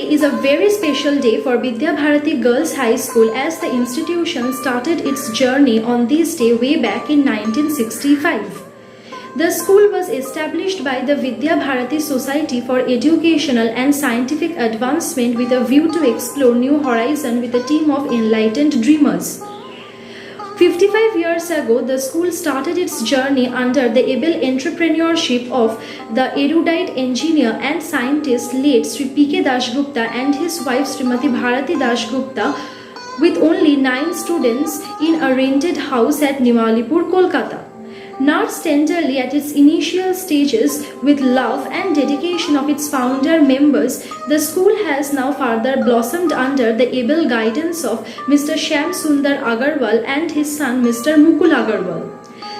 Today is a very special day for Vidya Bharati Girls High School as the institution started its journey on this day way back in 1965. The school was established by the Vidya Bharati Society for Educational and Scientific Advancement with a view to explore new horizons with a team of enlightened dreamers. 55 years ago, the school started its journey under the able entrepreneurship of the erudite engineer and scientist late Sri P.K. Dasgupta and his wife Srimati Bharati Dasgupta with only 9 students in a rented house at Niwalipur, Kolkata. Nursed tenderly at its initial stages with love and dedication of its founder members, the school has now further blossomed under the able guidance of Mr. Shyam Sundar Agarwal and his son Mr. Mukul Agarwal.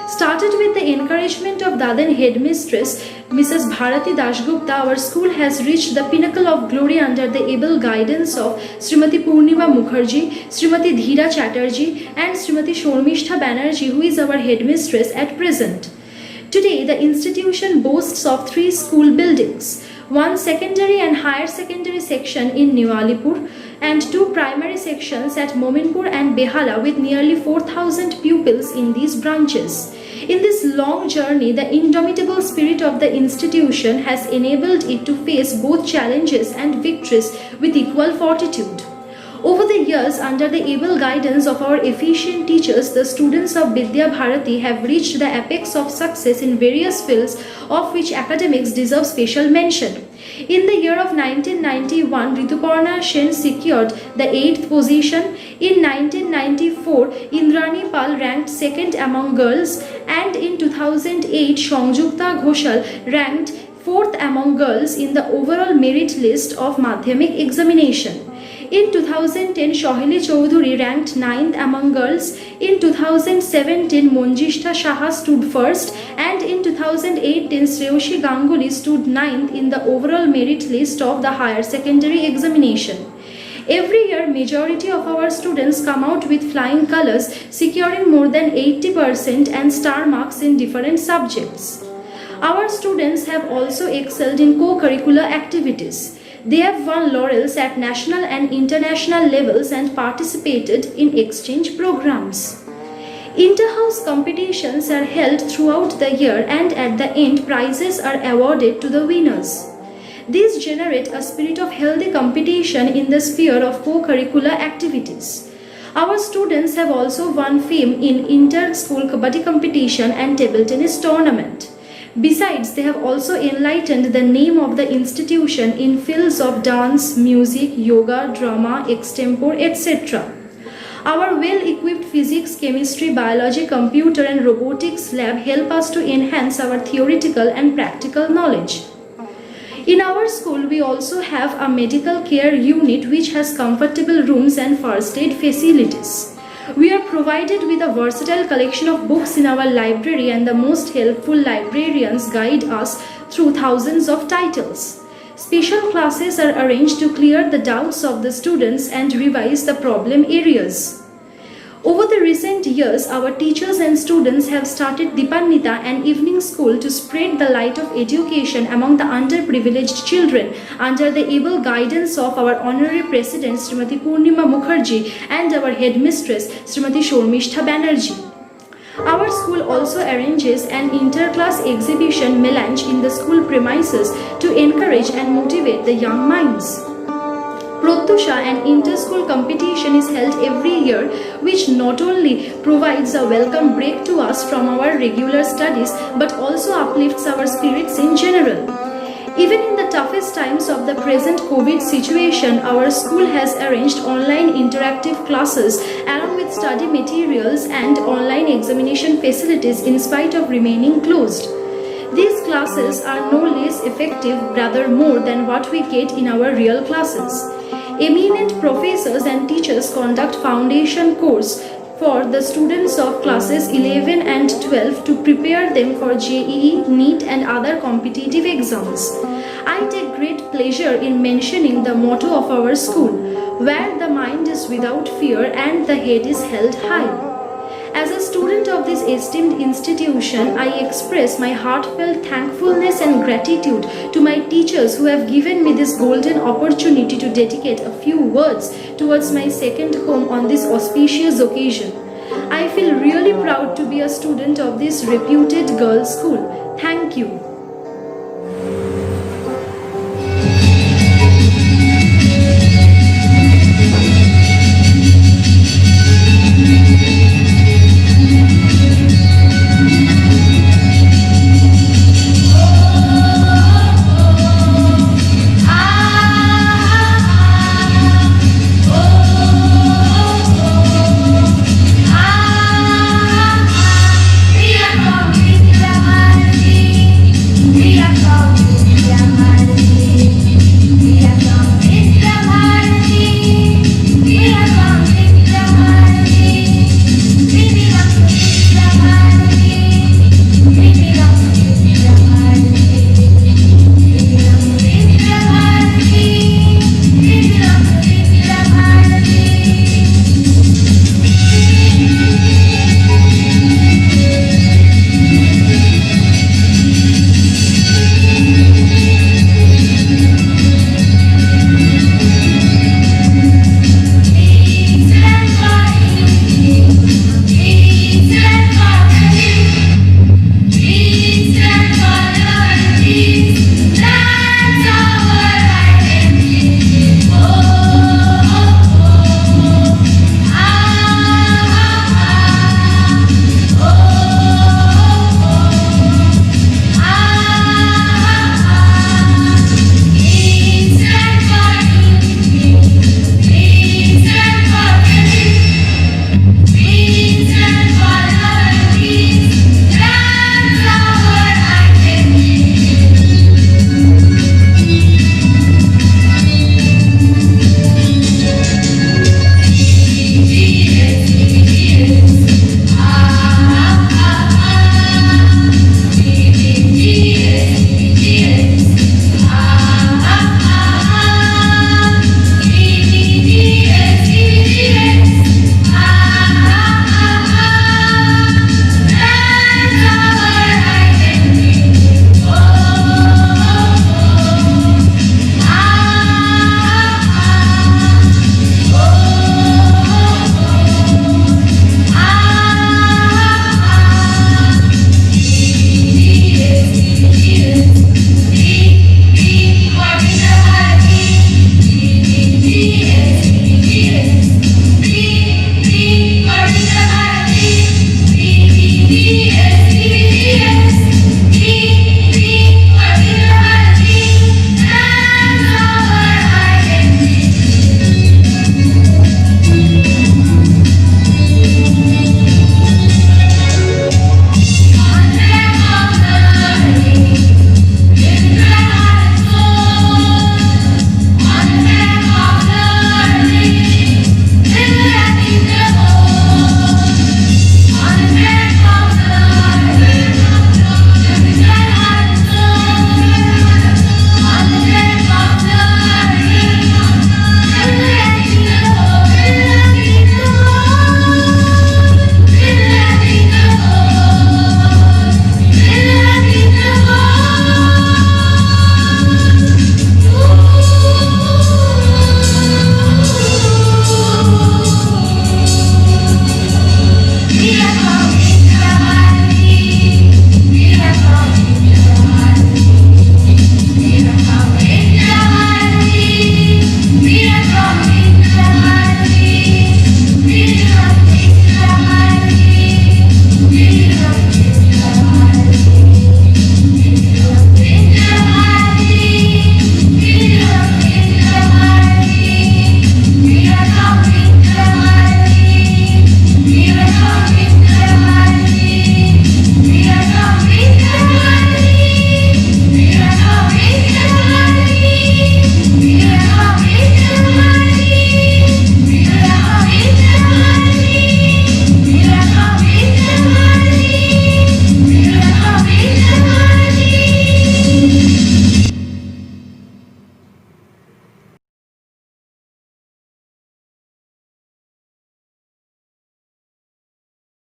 Started with the encouragement of Dadan headmistress Mrs. Bharati Dasgupta, our school has reached the pinnacle of glory under the able guidance of Srimati Purnima Mukherjee, Srimati Dheera Chatterjee and Srimati Shormishtha Banerjee, who is our headmistress at present. Today, the institution boasts of 3 school buildings, 1 secondary and higher secondary section in Niwalipur and 2 primary sections at Mominpur and Behala with nearly 4,000 pupils in these branches. In this long journey, the indomitable spirit of the institution has enabled it to face both challenges and victories with equal fortitude. Over the years, under the able guidance of our efficient teachers, the students of Vidya Bharati have reached the apex of success in various fields, of which academics deserve special mention. In the year of 1991, Rituparna Sen secured the 8th position. In 1994, Indrani Pal ranked 2nd among girls, and in 2008, Sanjukta Ghoshal ranked 4th among girls in the overall merit list of Madhyamik examination. In 2010, Shohili Choudhury ranked 9th among girls. In 2017, Monjishta Shaha stood 1st, and in 2018, Shreyoshi Ganguly stood 9th in the overall merit list of the higher secondary examination. Every year, majority of our students come out with flying colors, securing more than 80% and star marks in different subjects. Our students have also excelled in co-curricular activities. They have won laurels at national and international levels and participated in exchange programs. Inter-house competitions are held throughout the year, and at the end, prizes are awarded to the winners. These generate a spirit of healthy competition in the sphere of co-curricular activities. Our students have also won fame in inter-school kabaddi competition and table tennis tournament. Besides, they have also enlightened the name of the institution in fields of dance, music, yoga, drama, extempore, etc. Our well-equipped physics, chemistry, biology, computer and robotics lab help us to enhance our theoretical and practical knowledge. In our school, we also have a medical care unit which has comfortable rooms and first aid facilities. We are provided with a versatile collection of books in our library, and the most helpful librarians guide us through thousands of titles. Special classes are arranged to clear the doubts of the students and revise the problem areas. Over the recent years, our teachers and students have started Dipannita, an evening school, to spread the light of education among the underprivileged children under the able guidance of our Honorary President Srimati Purnima Mukherjee and our headmistress Srimati Shormishtha Banerjee. Our school also arranges an inter-class exhibition melange in the school premises to encourage and motivate the young minds. Pratyusha, an inter-school competition, is held every year, which not only provides a welcome break to us from our regular studies but also uplifts our spirits in general. Even in the toughest times of the present COVID situation, our school has arranged online interactive classes along with study materials and online examination facilities in spite of remaining closed. These classes are no less effective, rather more than what we get in our real classes. Eminent professors and teachers conduct foundation course for the students of classes 11 and 12 to prepare them for JEE, NEET and other competitive exams. I take great pleasure in mentioning the motto of our school, where the mind is without fear and the head is held high. As a student of this esteemed institution, I express my heartfelt thankfulness and gratitude to my teachers who have given me this golden opportunity to dedicate a few words towards my second home on this auspicious occasion. I feel really proud to be a student of this reputed girls' school. Thank you.